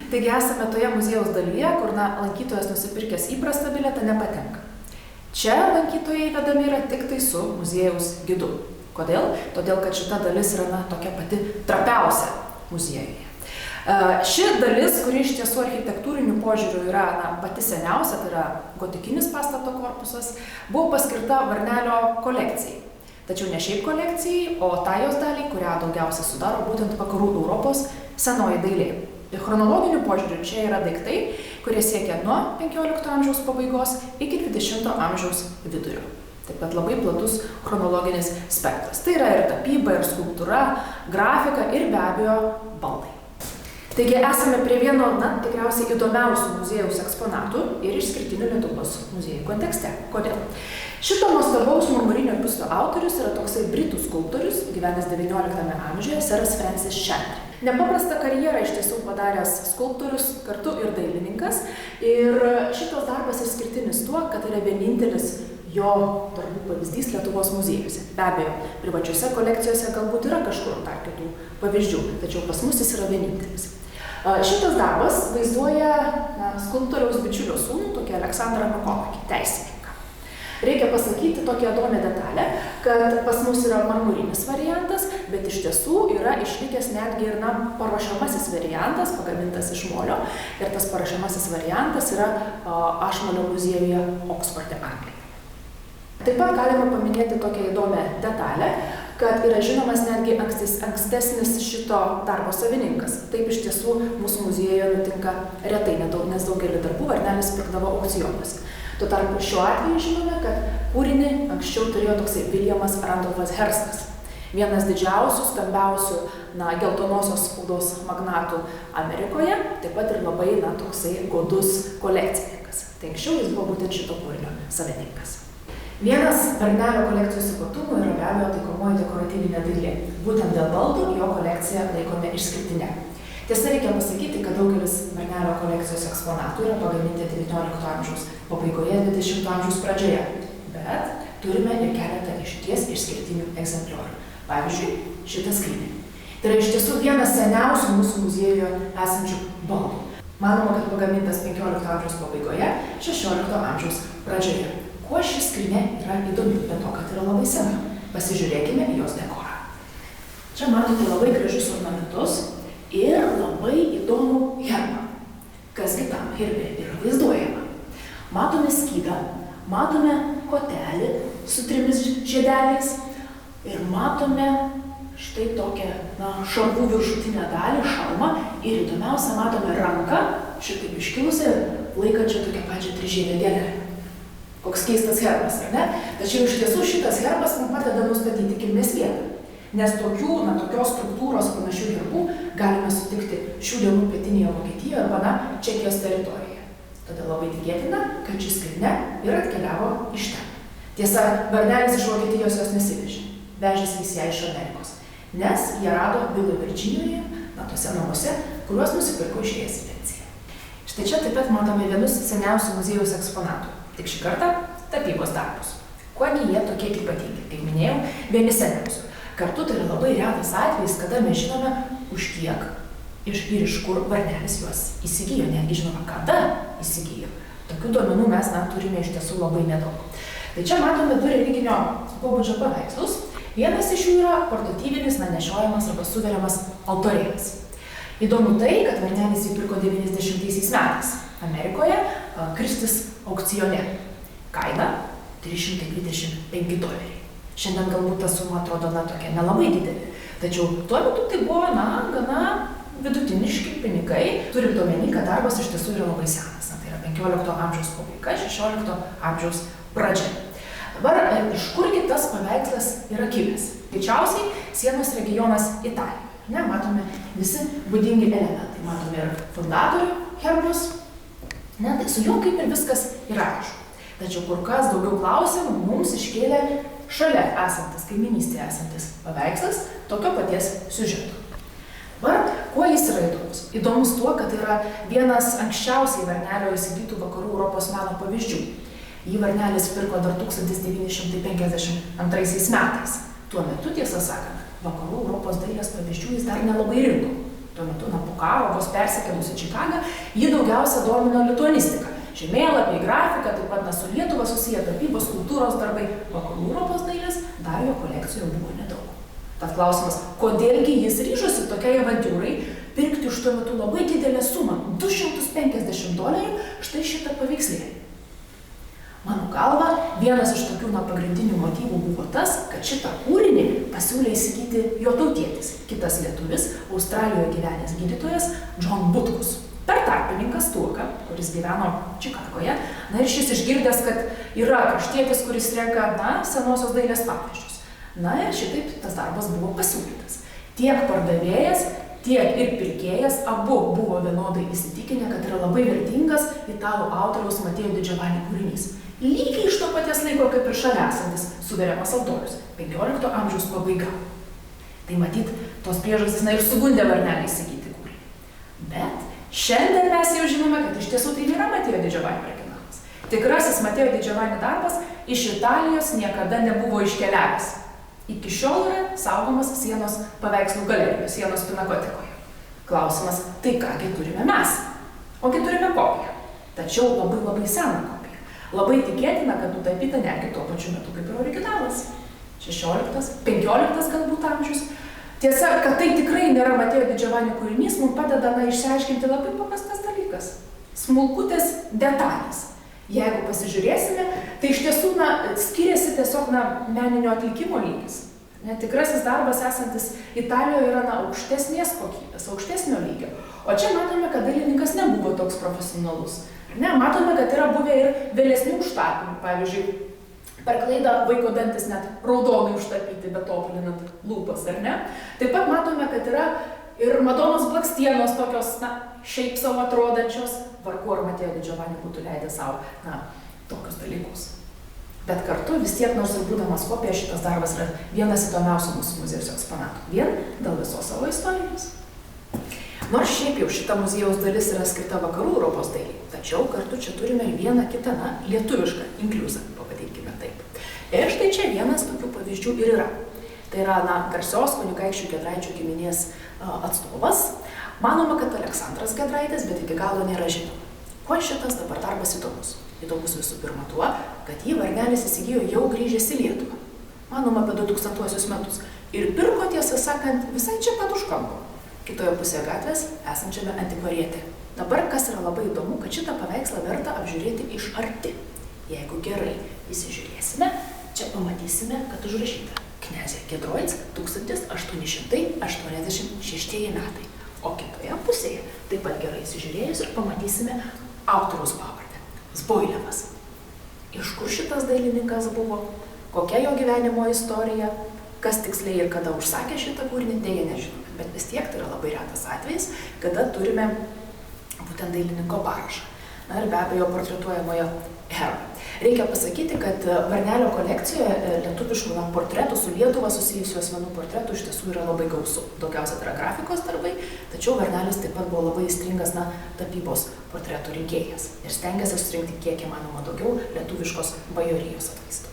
Taigi esame toje muziejaus dalyje, kur lankytojas nusipirkęs įprastą bilietą nepatenka. Čia lankytojai vedami yra tik tai su muziejaus gidu. Kodėl? Todėl, kad šita dalis yra tokia pati trapiausia muziejuje. Ši dalis, kuri iš tiesų architektūrinių požiūrių yra pati seniausia, tai yra gotikinis pastato korpusas, buvo paskirta Varnelio kolekcijai. Tačiau ne šiaip kolekcijai, o tai jos daliai, kurią daugiausiai sudaro būtent vakarų Europos senoji dailė. Ir chronologiniu požiūriu čia yra daiktai, kurie siekia nuo 15 amžiaus pabaigos iki 20 amžiaus vidurio. Taip pat labai platus chronologinis spektras. Tai yra ir tapyba, ir skulptūra, grafika ir be abejo baldai. Taigi esame prie vieno, tikriausiai įdomiausių muziejaus eksponatų ir išskirtinių Lietuvos muziejų kontekste. Kodėl? Šito nuostabaus marmurinio biusto autorius yra toksai britų skulptorius, gyvenęs XIX amžiuje, seras Francis Chantrey. Nepaprastą karjerą iš tiesų padaręs skulptorius, kartu ir dailininkas. Ir šitas darbas išskirtinis tuo, kad yra vienintelis jo darbų pavyzdys Lietuvos muziejuose. Be abejo, privačiose kolekcijose galbūt yra kažkur dar kitų pavyzdžių, tačiau pas mus jis yra vienintelis. Šitas darbas vaizduoja skulptoriaus bičiulio sūnų, tokį Aleksandrą Makolakį, teisininką. Reikia pasakyti tokią įdomią detalę, kad pas mus yra marmurinis variantas, bet iš tiesų yra išlikęs netgi ir paruošiamasis variantas, pagamintas iš molio. Ir tas paruošiamasis variantas yra Ašmalio muziejuje Oksforde, Anglijoje. Taip pat galima paminėti tokią įdomią detalę, kad yra žinomas netgi ankstesnis šito darbo savininkas. Taip iš tiesų mūsų muziejuje nutinka retai, nes daugelį darbų Varnelis pirkdavo aukcionuose. Tuo tarpu šiuo atveju žinome, kad kūrinį anksčiau turėjo toksai Williamas Randolphas Herstas. Vienas didžiausių, stambiausių geltonosios spaudos magnatų Amerikoje, taip pat ir labai toksai godus kolekcininkas. Tai anksčiau jis buvo būtent šito kūrinio savininkas. Vienas Varnelio kolekcijos ypatumų yra be abejo taikomoji dekoratyvinė dailė. Būtent dėl baldų jo kolekciją laikome išskirtinę. Tiesa, reikia pasakyti, kad daugelis Varnelio kolekcijos eksponatų yra pagaminti XIX amžiaus pabaigoje, XX amžiaus pradžioje. Bet turime ir keletą išties išskirtinių egzempliorių. Pavyzdžiui, šitą skrynį. Tai yra iš tiesų vienas seniausių mūsų muziejuje esančių baldų. Manoma, kad pagamintas XV amžiaus pabaigoje, XVI amžiaus pradžioje. Kuo ši skrynia yra įdomi, be to, kad yra labai sena. Pasižiūrėkime į jos dekorą. Čia matote labai gražius ornamentus ir labai įdomų herbą. Kasgi tam herbe yra vaizduojama. Matome skydą, matome kotelį su 3 žiedeliais ir matome štai tokią šarvų viršutinę dalį, šalmą ir įdomiausia matome ranką, šitaip iškilusią, laikančią tokią pačią 3-žiedę gėlelę. Koks keistas herbas, ar ne? Tačiau iš tiesų šitas herbas mums padeda nustatyti kilmės vietą. Nes tokios struktūros panašių herbų galime sutikti šių dienų pietinėje Vokietijoje arba Čekijos teritorijoje. Todėl labai tikėtina, kad ši skrynia ir atkeliavo iš ten. Tiesa, Varnelis iš Vokietijos jos nesivežė. Vežėsi jis ją iš Amerikos. Nes jie rado vilą Virdžinijoje, tose namuose, kuriuos nusipirko išėjęs į pensiją. Štai čia taip pat matome vienus seniausių muziejaus eksponatų. Tik šį kartą tapybos darbus. Kuogi jie tokie ypatingi, kaip minėjau, vieni seniausių. Kartu tai yra labai retas atvejis, kada mes žinome, už kiek ir iš kur Varnelis juos įsigijo, netgi žinoma, kada įsigijo. Tokių duomenų mes turime iš tiesų labai nedaug. Tai čia matome 2 religinio pobūdžio paveikslus. Vienas iš jų yra portatyvinis, nešiojamas arba suveriamas altorėlis. Įdomu tai, kad Varnelis jį pirko 90 metais Amerikoje Kristis aukcione. Kaina $325. Šiandien galbūt ta suma atrodo tokia nelabai didelė. Tačiau tuo metu tai buvo gana vidutiniški pinigai, turint omeny, kad darbas iš tiesų yra labai senas. Tai yra 15 amžiaus pabaiga, 16 amžiaus pradžia. Dabar iš kurgi tas paveikslas yra kilęs? Greičiausiai sienos regionas Italija. Matome visi būdingi elementai. Matome ir fundatorių herbus. Tai su juo kaip ir viskas yra aišku. Tačiau kur kas daugiau klausimų mums iškėlė šalia esantis, kaiminystėje esantis paveikslas tokio paties siužeto. Dabar, kuo jis yra įdomus? Įdomus tuo, kad yra vienas anksčiausiai Varnelio įsigytų vakarų Europos meno pavyzdžių. Jį Varnelis pirko dar 1952 metais. Tuo metu, tiesą sakant, vakarų Europos dailės pavyzdžių jis dar nelabai rinko. Tuo metu, po karo, vos persikėlusi Čikagą, ji daugiausia domino lituanistiką. Žemėlapiai, grafika, taip pat su Lietuva susiję tapybos, kultūros darbai, vakarų Europos dailės dar jo kolekcijoje buvo nedaug. Tad klausimas, kodėlgi jis ryžosi tokiai avantiūrai pirkti už tuo metu labai didelę sumą – $250 štai šitą paveikslėlį. Mano galva, vienas iš tokių pagrindinių motyvų buvo tas, kad šitą kūrinį pasiūlė įsigyti jo tautietis, kitas lietuvis, Australijoje gyvenęs gydytojas John Butkus. Per tarpininką Stuoką, kuris gyveno Čikagoje, ir šis išgirdęs, kad yra kraštietis, kuris renka, senosios dailės pavyzdžius. Ir šitaip tas darbas buvo pasiūlytas. Tiek pardavėjas, tiek ir pirkėjas abu buvo vienodai įsitikinę, kad yra labai vertingas italų autoriaus Mateo Di Giovanni kūrinys. Lygiai iš to paties laiko, kaip ir šalia esantis suveriamas altorius, 15 amžiaus pabaiga. Tai matyt, tos priežastys ir sugundė Varnelį įsigyti kūrinį. Bet šiandien mes jau žinome, kad iš tiesų tai nėra Mateo Di Giovanni originalas. Tikrasis Mateo Di Giovanni darbas iš Italijos niekada nebuvo iškeliavęs. Iki šiol yra saugomas sienos paveikslų galerijos, sienos pinakotikoje. Klausimas, tai kągi turime mes? Ogi turime kopiją. Tačiau labai seną kopiją. Labai tikėtina, kad nutapyta netgi tuo pačiu metu kaip ir originalas. 16, 15 galbūt amžius. Tiesa, kad tai tikrai nėra Mateo Di Giovanni kūrinys, mums padeda išsiaiškinti labai paprastas dalykas. Smulkutės detalės. Jeigu pasižiūrėsime, tai iš tiesų skiriasi tiesiog meninio atlikimo lygis. Tikrasis darbas esantis Italijoje yra aukštesnės kokybės, aukštesnio lygio. O čia matome, kad dailininkas nebuvo toks profesionalus. Matome, kad yra buvę ir vėlesnių užtapymų. Pavyzdžiui, per klaidą vaiko dantis net raudonai užtapyti, bet tobulinant lūpas, ar ne? Taip pat matome, kad yra ir Madonos blakstienos tokios, šiaip savo atrodančios. Vargu ar Mateo Di Giovanni būtų leidę savo, tokius dalykus. Bet kartu vis tiek, nors ir būdamas kopija, šitas darbas yra vienas įdomiausių mūsų muziejaus eksponatų. Vien dėl visos savo istorijos. Nors šiaip jau šita muziejaus dalis yra skirta vakarų Europos dailei, tačiau kartu čia turime ir vieną kitą, lietuvišką inkliuzą, pavadinkime taip. Ir štai čia vienas tokių pavyzdžių ir yra. Tai yra, garsios Kunigaikščių Giedraičių giminės atstovas. Manoma, kad Aleksandras Giedraitis, bet iki galo nėra žinoma. Kuo šitas dabar darbas įdomus? Įdomus visų pirma tuo, kad jį Varnelis įsigijo jau grįžęs į Lietuvą. Manoma, apie 2000 metus. Ir pirko, tiesą sakant, visai čia pat už kampo. Kitoje pusėje gatvės esančiame antikvariate. Dabar, kas yra labai įdomu, kad šitą paveikslą verta apžiūrėti iš arti. Jeigu gerai įsižiūrėsime, čia pamatysime, kad užrašyta Knezė Giedroic 1886 metai. O kitoje pusėje, taip pat gerai įsižiūrėjus, ir pamatysime autoriaus pavardę – Zboilevas. Iš kur šitas dailininkas buvo, kokia jo gyvenimo istorija, kas tiksliai ir kada užsakė šitą kūrinį, dėja nežinome. Bet vis tiek tai yra labai retas atvejis, kada turime būtent dailininko parašą. Ir be abejo portretuojamojo herbą. Reikia pasakyti, kad Varnelio kolekcijoje lietuviškų portretų su Lietuva susijusių asmenų portretų iš tiesų yra labai gausu. Daugiausia tai yra grafikos darbai, tačiau Varnelis taip pat buvo labai įstringas tapybos portretų rinkėjas ir stengiasi surinkti kiek įmanoma daugiau lietuviškos bajorijos atvaizdų.